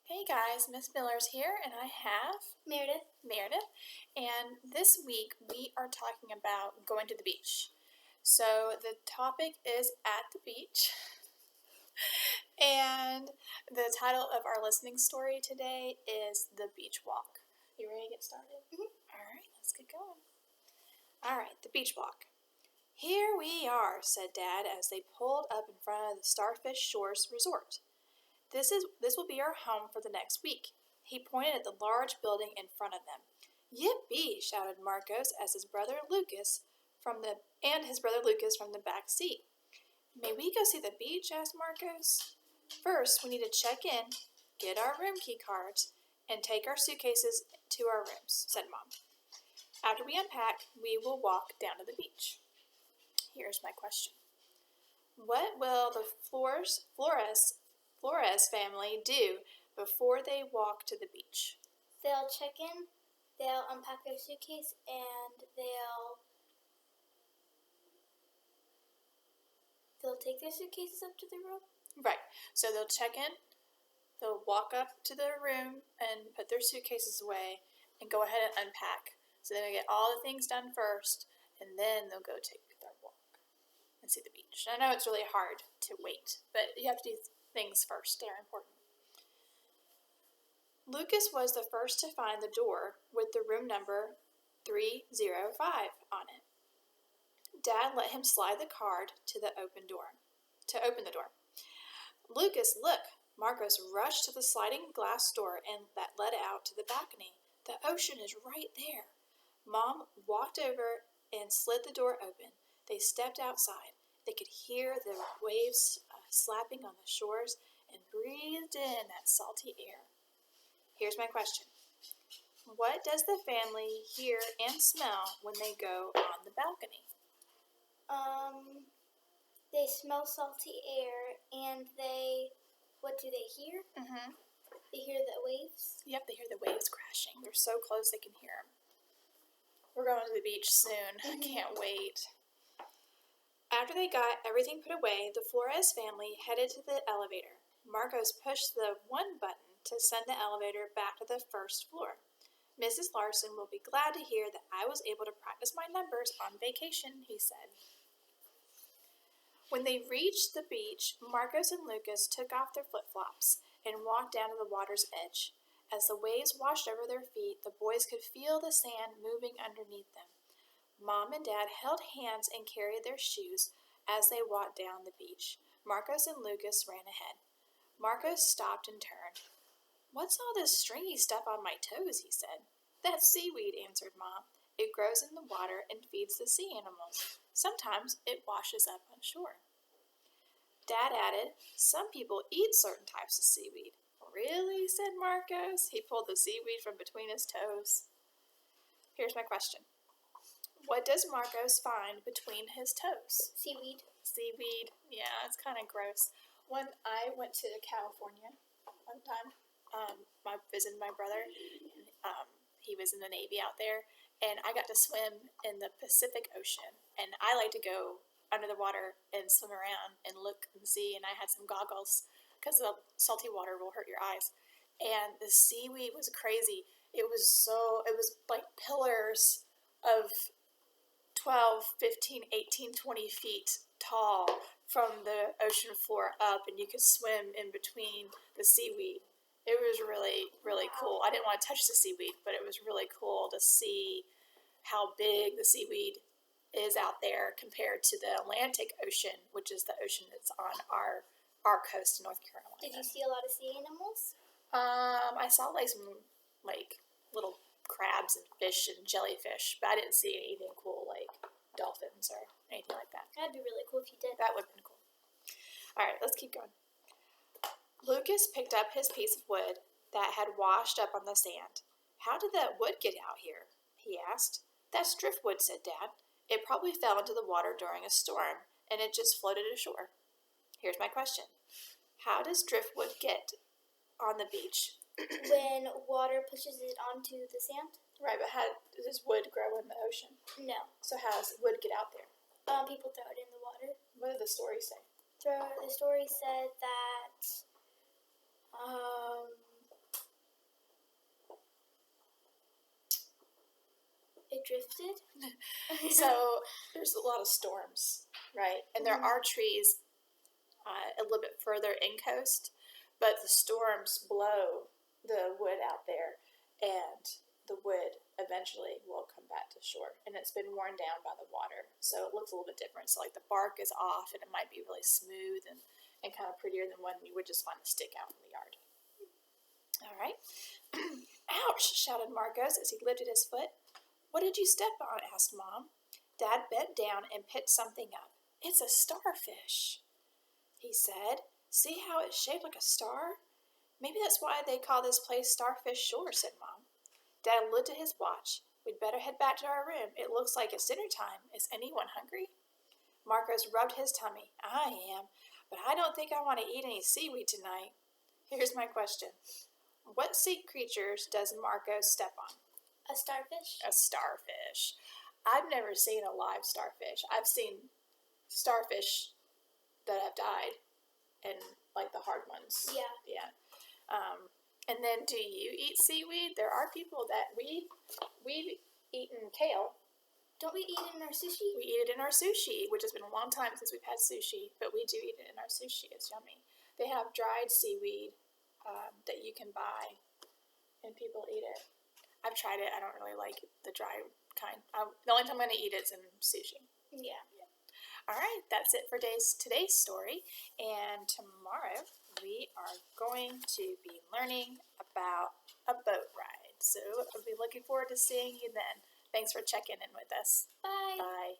Hey guys, Miss Miller's here, and I have Meredith. and this week we are talking about going to the beach. So the topic is at the beach, and the title of our listening story today is The Beach Walk. You ready to get started? All right, let's get going. All right, the beach walk. Here we are, said Dad as they pulled up in front of the Starfish Shores Resort. This will be our home for the next week. He pointed at the large building in front of them. Yippee! Shouted Marcos as his brother Lucas from the back seat. May we go see the beach? Asked Marcos. First, we need to check in, get our room key cards, and take our suitcases to our rooms, said Mom. After we unpack, we will walk down to the beach. Here's my question. What will the Flores family do before they walk to the beach? They'll check in, they'll unpack their suitcase, and they'll take their suitcases up to their room. Right. So they'll check in, they'll walk up to their room and put their suitcases away and go ahead and unpack. So they'll get all the things done first, and then they'll go take their walk and see the beach. I know it's really hard to wait, but you have to do things first. They're important. Lucas was the first to find the door with the room number 305 on it. Dad let him slide the card to open the door. Lucas, look! Marcos rushed to the sliding glass door and that led out to the balcony. The ocean is right there. Mom walked over and slid the door open. They stepped outside. They could hear the waves slapping on the shores and breathed in that salty air. Here's my question. What does the family hear and smell when they go on the balcony? They smell salty air, and what do they hear? They hear the waves. Yep, they hear the waves crashing. They're so close they can hear them. We're going to the beach soon. I can't wait. After they got everything put away, the Flores family headed to the elevator. Marcos pushed the one button to send the elevator back to the first floor. Mrs. Larson will be glad to hear that I was able to practice my numbers on vacation, he said. When they reached the beach, Marcos and Lucas took off their flip-flops and walked down to the water's edge. As the waves washed over their feet, the boys could feel the sand moving underneath them. Mom and Dad held hands and carried their shoes as they walked down the beach. Marcos and Lucas ran ahead. Marcos stopped and turned. What's all this stringy stuff on my toes? He said. That's seaweed, answered Mom. It grows in the water and feeds the sea animals. Sometimes it washes up on shore. Dad added, some people eat certain types of seaweed. Really? Said Marcos. He pulled the seaweed from between his toes. Here's my question. What does Marcos find between his toes? Seaweed. Seaweed. Yeah, it's kind of gross. When I went to California one time, I visited my brother. He was in the Navy out there, and I got to swim in the Pacific Ocean. And I like to go under the water and swim around and look and see. And I had some goggles because the salty water will hurt your eyes. And the seaweed was crazy. It was like pillars of 12, 15, 18, 20 feet tall from the ocean floor up, and you could swim in between the seaweed. It was really, really cool. I didn't want to touch the seaweed, but it was really cool to see how big the seaweed is out there compared to the Atlantic Ocean, which is the ocean that's on our coast in North Carolina. Did you see a lot of sea animals? I saw some little crabs and fish and jellyfish, but I didn't see anything cool like dolphins or anything like that. That'd be really cool if you did. That would have been cool. All right, let's keep going. Lucas picked up his piece of wood that had washed up on the sand. How did that wood get out here? He asked. That's driftwood, said Dad. It probably fell into the water during a storm, and it just floated ashore. Here's my question. How does driftwood get on the beach? When water pushes it onto the sand? Right, but how does wood grow in the ocean? No. So how does wood get out there? People throw it in the water. What did the story say? The story said that drifted. So there's a lot of storms, right? And there are trees a little bit further in coast, but the storms blow the wood out there, and the wood eventually will come back to shore. And it's been worn down by the water, so it looks a little bit different. So like the bark is off, and it might be really smooth and kind of prettier than when you would just find a stick out in the yard. All right. Ouch, shouted Marcos as he lifted his foot. What did you step on? Asked Mom. Dad bent down and picked something up. It's a starfish, he said. See how it's shaped like a star? Maybe that's why they call this place Starfish Shore, said Mom. Dad looked at his watch. We'd better head back to our room. It looks like it's dinner time. Is anyone hungry? Marcos rubbed his tummy. I am, but I don't think I want to eat any seaweed tonight. Here's my question. What sea creatures does Marcos step on? A starfish? A starfish. I've never seen a live starfish. I've seen starfish that have died, and like the hard ones. Yeah. Yeah. And then, do you eat seaweed? There are people that we've eaten kale. Don't we eat it in our sushi? We eat it in our sushi, which has been a long time since we've had sushi, but we do eat it in our sushi. It's yummy. They have dried seaweed that you can buy, and people eat it. I've tried it. I don't really like the dry kind. The only time I'm going to eat it is in sushi. Yeah. All right, that's it for today's story. And tomorrow we are going to be learning about a boat ride. So I'll be looking forward to seeing you then. Thanks for checking in with us. Bye. Bye.